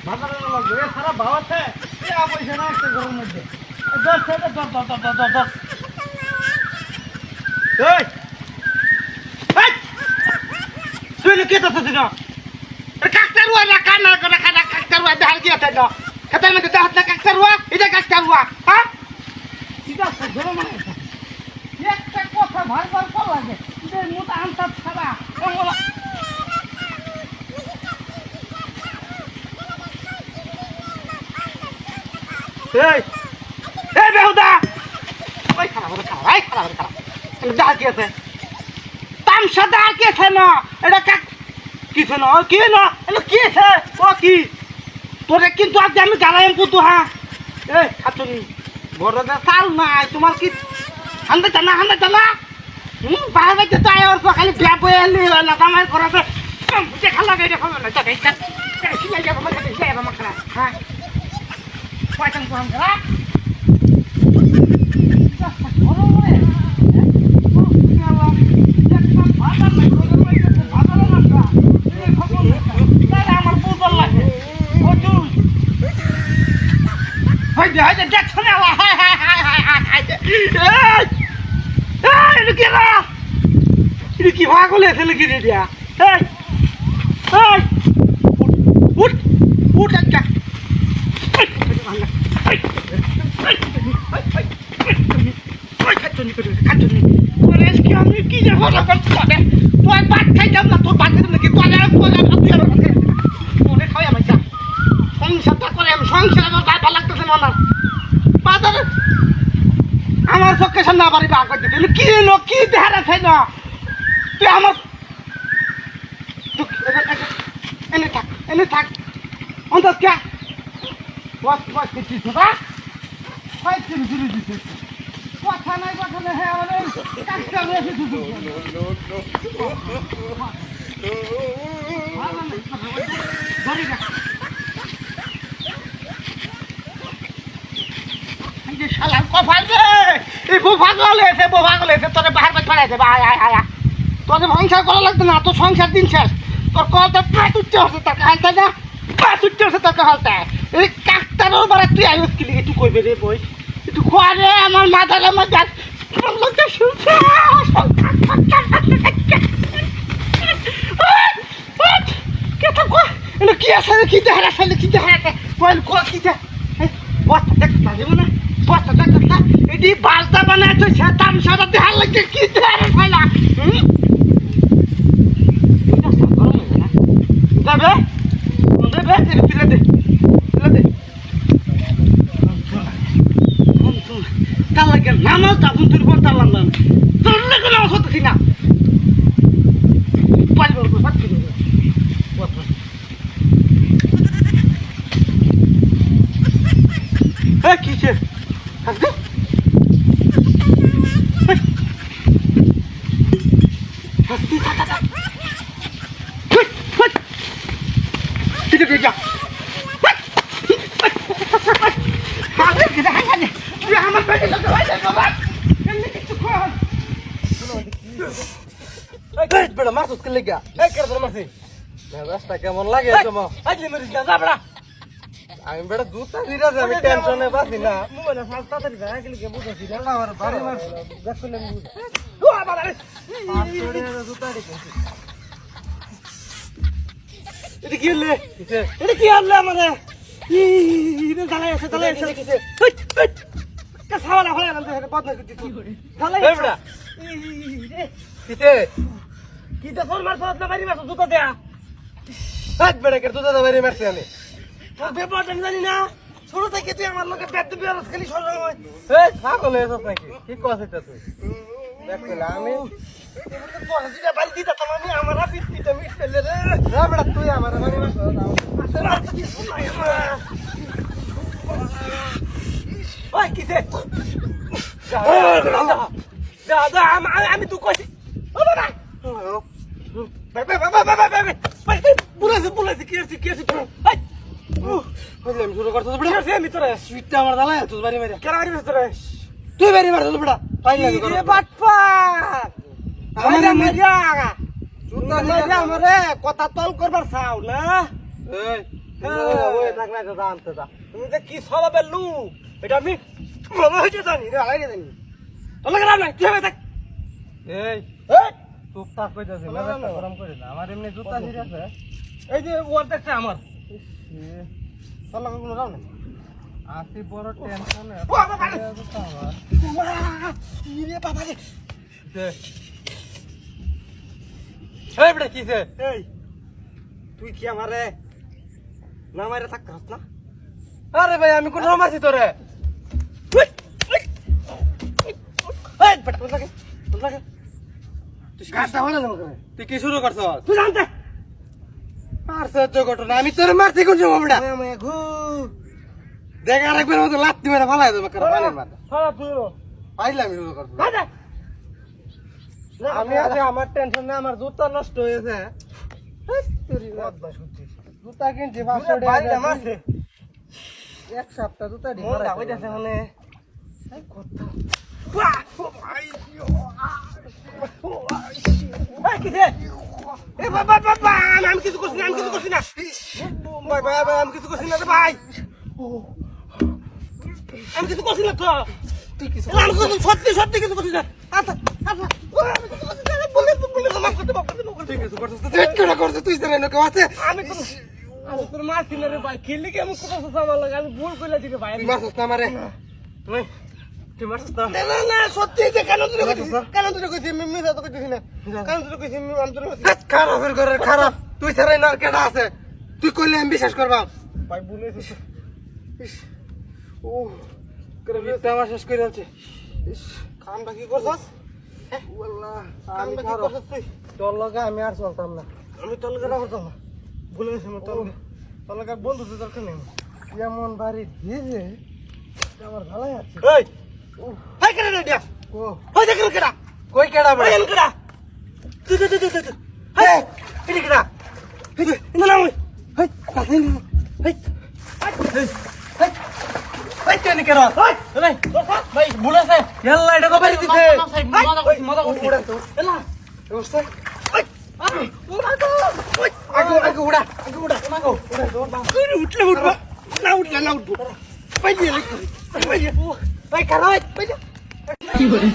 বাজারে লাগবে এ সারা বাবাতে এ পয়সা না একটা ঘরের মধ্যে দর ছেড়ে দর এই তুই কে তো তুই না কাকতারুয়া না কানা করে খানা কাকতারুয়া দেখাল কি আছে না খেতার মধ্যে দেখাত না কাকতারুয়া এটা কাকতারুয়া হ্যাঁ ঠিক আছে ধরো মানে একটা কথা ভারবার কল লাগে এর মোটা আনতা ছাড়া ওলা এই এই বেহুদা ওই খারাপ দেখাল কি আছে তামসা দেখাল কি আছে না এটা কাক কিছু না কি না এটা কি আছে ও কি তোরে কিন্তু আজ আমি জ্বালাইম কুতু হ্যাঁ এই খাতুনি বড়দা চাল নাই তোমার কি হান্দা জানা বাইরে বাইতে তো আয় অল্প খালি বিয়া বয়ে এলি না দামাই করাতে দেখা লাগে এটা খাবে না তো এইটা কি লাগে বাবা কাছে যাই বাবা খানা হ্যাঁ পয়সা কোন করা কি ভাগলে ছেলে কি দিয়া এই এই উঠ উঠ একটা আমি কি যে হলো তোর বাদ খাইতাম না তোর বাদ খেতাম নাকি তোরে খাওয়াই আমার যা সংসারটা করে আমি সংসার আমার ভালো লাগতেছে না বাজারে আমার চোখে সামনে আবার বাঘ করতে কি নো কি দেহারা খাই না তুই আমার এনে থাক অন্তত কে কথা নাই হ্যাঁ আমাদের কাজটা রয়েছে শালার কপাল রে এই বোভাগল এসে তোরে বাহার বাদ পাঠাইছে তোদের সংসার করা লাগতো না তোর সংসার দিন শেষ তোর কলটা পাঁচ উঠতে হচ্ছে তাকে হালতে না পাঁচ উঠতে হচ্ছে তাকে হালতে এই কাকতারও বারে তুই আয়ুষ কিলি একটু কইবে রে বই একটু খোয়া রে আমার মাথার আমার গাছ লোকটা শুনছে কি আছে কি দেখার আসলে কি দেখার কয়েল কি বস্তা দেখতে যাবো না বস্তা দেখতে এটি বাস্তা বানায় তুই তাম সারা দেখার লাগে কি দেখার ফাইলা যাবে তুলে দে তার লাগে নামাজ তখন তুই বল তার লাগলাম তোর লাগে নামাজ হতেছি না কিছে আসবে কেমন লাগে আমি বেটা দুটা দিরা আমি টেনশনে বাসি না মোবাইল ফাস্ট তাড়াতাড়ি ভাই গেলে কে বুঝাছি রে আমার বাড়ি মার দেখলে আমি বুঝ ও বাবা রে দুটা দিকে এটা কি হলো এটা কি হলো আমারে ইনে দালাই আছে কিছে কা সাওয়ালা হয়ে গেল দেখে বদনা কি করে দালাই এ বেটা কিছে কি তো ফোন মারছ না বাড়ি মারছ দুটা দেয়া হাত বেটা কে দুটা বাড়ি মারছে আমি তোর ব্যাপার জানি না ছোট থেকে তুই আমার লোকে পেট দিবি আর খালি সর হয় এই ছাগল এসব নাকি কি কথা এটা তুই দেখলা আমি তোর দিটা বাড়ি দিতা তো আমি আমার হাফিস দিতে মিট ফেলে রে না বেটা তুই আমার বাড়ি মারছ না আর কি শুনাই আমার ওই কিছে যা আমি তুই কইছি ও বাবা বুলাইছে কি আছে এই আমি শুরু করতে বড় আমি তোরা সুইটটা আমার দালাই তুই বাড়ি মারি কেন বাড়ি মারছ রে তুই বাড়ি মারছ বড় পাই লাগে রে বাটপা আমারে মারিয়া জুতা মারিয়া আমারে কথা তল করবার চাও না এই ওই থাক না তো জানতে যা তুমি যে কি স্বভাবের লোক এটা আমি মনে হইতে জানি রে আলাইতে জানি তোমরা কেন না কি হবে দেখ এই এই চুপ থাক কইতাছি মেজাজটা গরম করে না আমার এমনি জুতা ছিঁড়ে আছে এই যে ওর দেখছে আমার তোমরা কোনো যাও না আসি বড় টেনশনে বাবা, বাবা। জুতা আমার কি রে বাবা রে এই বেটা কিছে এই তুই কি আমারে না মাইরা থাকতাস না আরে ভাই আমি কোন রমাছি তোরে এই বেটা কোন লাগে তুই কাটা হলো না আমাকে তুই কি শুরু করছ তুই জানতে আশ্চর্য ঘটনা আমি তোরে মারছি কোন সময় বেটা আমি ঘু দেখ আরেকবার মতো লাত্তি মেরে ফালাই দেবো কারণ পানির মাথা সারা তুই পাইলে আমি শুরু করবো কাটা আমি আজ আমার টেনশন না আমার জুতা নষ্ট হয়েছে বদমাশ হচ্ছিস জুতা কিনছি দুটা বাইরে মারছে এক সপ্তাহ জুতা মন লাগাইতেছে মানে কথা বাহ ভাই এই কিসে এ বাবা বাবা আমি কিছু করছি না ভাই ভাই ভাই আমি কিছু করছি না রে ভাই আমি কিছু করছি না তো তুই কিছু আমি কিছু সত্যি কিছু করছি না আচ্ছা আচ্ছা আমি কিছু করছি না বলে মাফ করতে তুই কিছু করছিস তো চেক করে করছিস তুই জানো কেউ আছে আমি তোর মারছি না রে ভাই খেললি কি আমি কোথাও আমার লাগে আমি ভুল করলে দিকে ভাই তুই মারছিস না আমারে তুই মারছিস না না সত্যি যে কেন তুই কইছিস মিমি তো কইছিস না কেন তুই কইছিস মিমি আমি তোর মারছি খারাপের ঘরের খারাপ তুই ছাড়াই না আর কেডা আছে তুই কইলে আমি বিশ্বাস করবাম ভাই বলেছিস ও করে বিতে আমার শেষ করে আছে কামটা কি করছস ওয়াল্লাহ কামটা কি করছস তুই তোর লগে আমি আর চলতাম না আমি তোর লগে রাখতাম না ভুলে গেছি আমি তোর লগে বন্ধু তো দরকার নেই এমন বাড়ি দিয়েছে আমার ভালোই আছে এই হাই কেন রে দিয়া ও হাই দেখ কেডা কই কেডা হাই বড় কেডা তুই হাই এদিকে কেডা না না ওই হেই কাছে হাই হেই কেন কেন হাই ভাই ভাই ভুলেছে ইয়াল্লা এটা তো বাড়ি দিতে মজা করছি এলা অবস্থা হাই আগে উড়া উঠবো না উঠবো ভাই দিয়ে ভাই কারো ভাই কি করে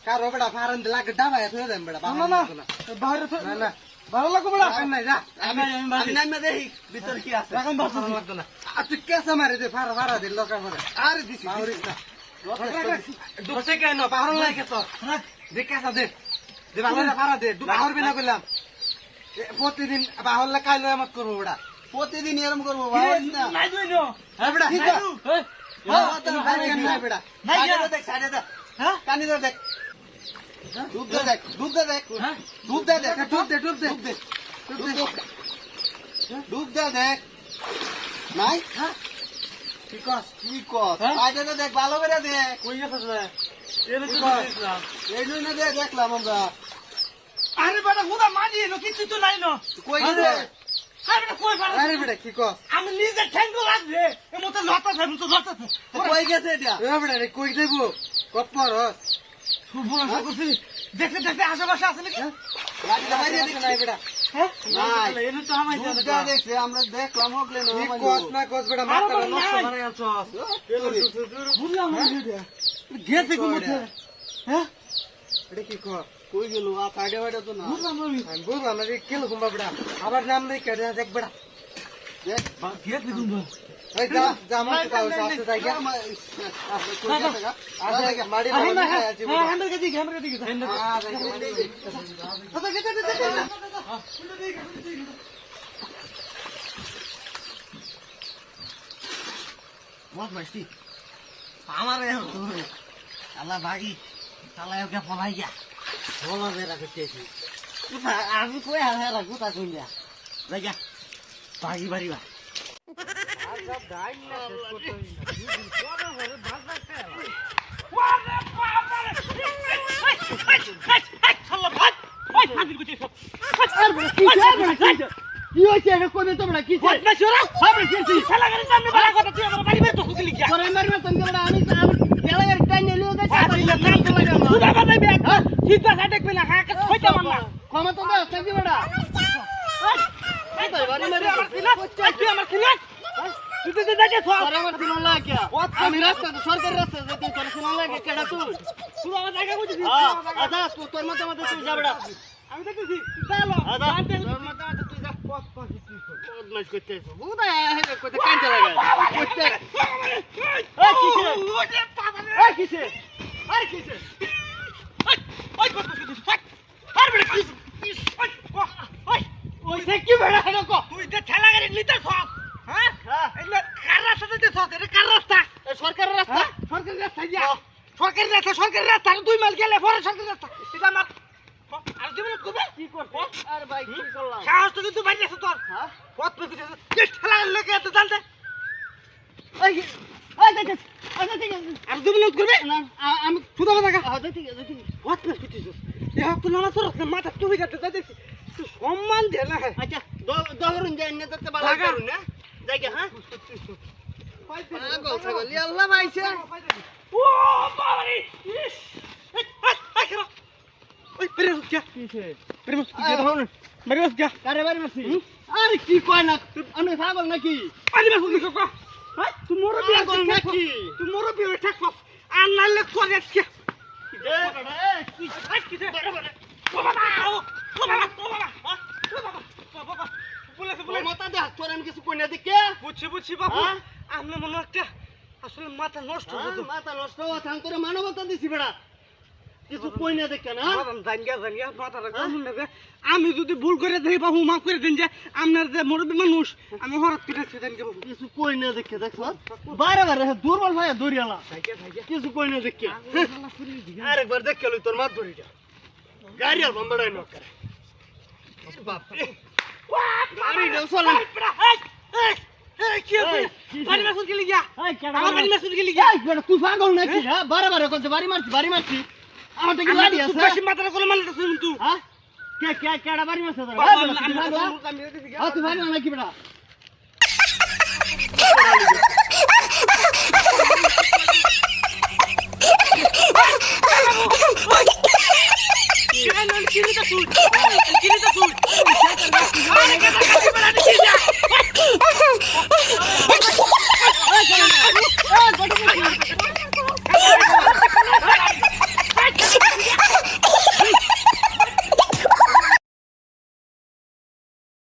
কারো বেড়া ফারান লাগে ডাবায় থয়ে দেন বেড়া না না বাইরে না না ভালো লাগবে বড় নাই যা আমি নামে দেখি ভিতর কি আছে এখন বাস লাগতো না আর তুই কেসা মারে দে ফারা ফারা দে লোকার মারে আরে দিছি মাউরিস না দোষে কেন পাহাড় লাগে তো দে কেসা দে দে ভালো না ফারা দে বাহর বিনা কইলাম প্রতিদিন বাহর লা কাইলো এমত করবো বেড়া প্রতিদিন এরকম করবো বাহর না নাই দুই নো হ্যাঁ বেড়া নাই বেড়া নাই দেখ সাইডে দেখ হ্যাঁ কানি ধর দেখ ডুব দে দেখ ডুব দে দেখ ডুব দে দেখ ডুব দে ডুব দে ডুব দে ডুব দে দেখ নাই কি কস কি কস হ্যাঁ? আইডাটা দেখ ভালো করে দেখ কই গেছিস রে এনে কি তো কস? দিছিলাম এই জন্য দেখলাম আমরা আরে বেটা হুদা মারি এলো কিছু তো নাই না কই আরে গেছে আরে বেটা কই পারে আরে বেটা কি কস আমি নিজে ঠ্যাঙ্গো লাগবে এ মতো লতা থাকবে তো লতা থাকবে কই গেছে এটা এ বেটা রে কই দেব কত পরস ভরসা করছি দেখতে দেখতে আশেপাশে আছে নাকি লাঠিটা বাইরে দিছ না বেটা হ্যাঁ নাই। এনে তো আমায় জানে যা দেখছে আমরা দেখলাম হগলে না কি কস না কস বেটা মাথা আরে নষ্ট নাই। বানাই আনছস বুঝলাম না গেছে কি মধ্যে হ্যাঁ এটা কি কস কই গেল আ সাইডে বাইরে তো না বুঝলাম না আমি বুঝলাম না কি লুকুম বেটা আবার নাম নেই কেটে দেখ বেটা দেখ গেছে কিন্তু এই যা যা আমার কাছে আসতে যাই গা কই গেছে গা আরে মাড়ি হ্যাঁ মাড়ি হ্যাঁ আছে হ্যাঁ হ্যান্ডেল কে দিকে হ্যান্ডেল কে দিকে আ দেখ মারি দে আচ্ছা গেছে গেছে মত মাস্তি আমারে তো আল্লাহ ভাগি তালা ওকে ফলাই গিয়া বলা যে রাখে চেয়েছি আমি কই আহে রাখু তা কই যা যাই যা ভাগি বাড়িবা আর সব ডাইন না শেষ করতে ওরে বাবা রে ছাল্লা ভাত ওই ফাঁদির গুটি সব কি হইছে এটা কইবে তোমরা কি ওই না সরা হবে কি ছালা গাড়ি সামনে বলা কথা তুই আমার বাড়ি বের তো খুলি গিয়া করে মারবে তুমি আমি গেলে এর টাইম নিয়ে লিও যাই আদিলে নাম তো লাগা সুদা বানাই বে সিধা সাইড দেখবে না কাকে কইতা মারনা ক্ষমা তো দাও সাজি বড়া এই তো বাড়ি মেরে আমার সিলাস তুই আমার সিলাস তুই তো দেখে সব করে আমার দিন লাগে আমি রাস্তা সরকারি রাস্তা যেতে করে শুনো লাগে কেডা তুই তুই আমার জায়গা বুঝিস আদা তোর মত মত তুই যাবড়া আমি দেখতেছি চলো আদা তোর মত মত তুই যা বদমাশ করতেছ বুদা হে কইতে কাঁচা লাগে কইতে এই কিসে ওরে বাবা রে এই কিসে আরে কিসে ওই কত কিছু থাক আর বড় কি ওই ওই সে কি বড় হলো কো তুই তো ঠেলা গাড়ি নিতে সব হ্যাঁ হ্যাঁ এলে কার রাস্তা দিতে সব এটা কার রাস্তা এই সরকারি রাস্তা সরকারি রাস্তা যা সরকারি রাস্তা আর 2 মাইল গেলে পরে সরকারি রাস্তা এটা আমার আর 2 মিনিট করবে কি করতে আরে ভাই কি করলাম সাহস তো কিন্তু বাইরে আছে তোর হ্যাঁ পথ পে কিছু ঠেলা গাড়ি লেগে এত জানতে এই এই দেখ আর 2 মিনিট করবে না আমি সুদা কথা আদা ঠিক আছে পথ পে কিছু এ হাত তো না তোর মাথা টুপি কাটতে দেখছি তুই সম্মান দে না হ্যাঁ আচ্ছা দহরুন যাই না তো ভালো লাগা। করুন না জায়গা হ্যাঁ পাগল ছাগল আল্লাহ ভাইছে ও বাবা রে ইস এই কেন ওই পেরে উঠ যা কিসে পেরে উঠ আরে হন মেরে উঠ যা কারে বাড়ি মারছি আরে কি কয় না আমি পাগল নাকি পানি মাছ উঠে কো হ্যাঁ তুই মোর বিয়া পাগল নাকি তুই মোর বিয়া ঠাক পাস আর নালে করে কি কি কি দে বাবা বাবা বলে বলে মাথা দে তোর আমি কিছু কই না দেখে বুঝছি বাবু হ্যাঁ? আপনি মনে একটা আসলে মাথা নষ্ট হতো মাথা নষ্ট হওয়া থান তোরে মানবতা দিছি বেড়া কিছু কই না দেখে না জানিয়া মাথাটা কেমন নেবে আমি যদি ভুল করে দেই বাবু মাফ করে দিন যে আপনার যে মুরব্বী মানুষ আমি হঠাৎ করে সেদিন কে কিছু কই না দেখে দেখছ বারে বারে দুর্বল ভাই দরিয়ালা কিছু কই না দেখে আরেকবার দেখে লই তোর মাত ধরিটা গাড়ি আর বম্বড়াই ন করে বাপ রে গাড়ি না চলে কি হবে বাড়ি মাসুল কে লিগা এই কেডা আমার বাড়ি মাসুল কে লিগা এই বেটা তুই পাগল নাকি হ্যাঁ বারে বারে কত বাড়ি মারছি আমার তো কি লাড়ি আছে বেশি মাথাটা করে মারলে তো শুন তুই হ্যাঁ কে কেডা বাড়ি মারছে তোর হ্যাঁ তুই ভাগ নাকি বেটা কি